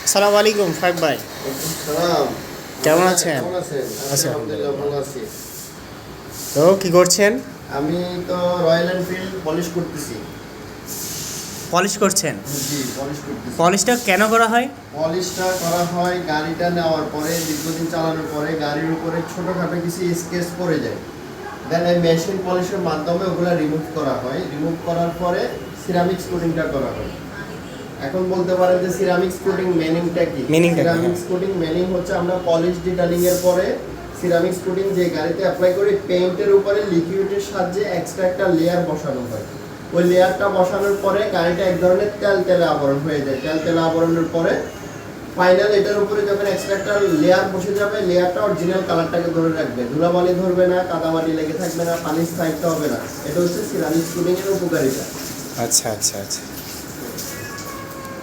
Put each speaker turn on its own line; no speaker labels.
আসসালামু আলাইকুম ফাইক ভাই।
সালাম।
কেমন আছেন?
কেমন আছেন?
আছি
আলহামদুলিল্লাহ ভালো আছি।
তো কি করছেন?
আমি তো রয়্যাল এনফিল্ড পলিশ করতেছি।
পলিশ করছেন?
জি, পলিশ করতেছি।
পলিশটা কেন করা হয়?
পলিশটা করা হয় গাড়িটা নেওয়ার পরে, দীর্ঘদিন চালানোর পরে গাড়ির উপরে ছোটোখাটো কিছু স্কেচ পড়ে যায়। দেন এই মেশিন পলিশের মাধ্যমে ওগুলো রিমুভ করা হয়। রিমুভ করার পরে সিরামিক্স কোটিংটা করা হয়। এখন বলতে পারেন যে সিরামিক্স কোটিং মেনিংটা কি?
Meaning টা কি?
সিরামিক্স কোটিং মেনিং হচ্ছে আমরা পলিশ ডিটেলিং এর পরে সিরামিক্স কোটিং যে গাড়িতে অ্যাপ্লাই করি, পেইন্টের উপরে লিকুইডের সাহায্যে এক্সট্রা একটা লেয়ার বসানো হয়। ওই লেয়ারটা বসানোর পরে গাড়িটা এক ধরনের তেলতেলে আবরণ হয়ে যায়। তেলতেলে আবরণের পরে ফাইনাল এটার উপরে যখন এক্সট্রা একটা লেয়ার বসে যাবে, লেয়ারটা অরিজিনাল কালারটাকে ধরে রাখবে, ধুলাবালি ধরবে না, কাদামাটি লেগে থাকবে না, পানি স্থায়িত্ব হবে না। এটা হচ্ছে সিরামিক্স কোটিং এর উপকারিতা।
আচ্ছা আচ্ছা আচ্ছা।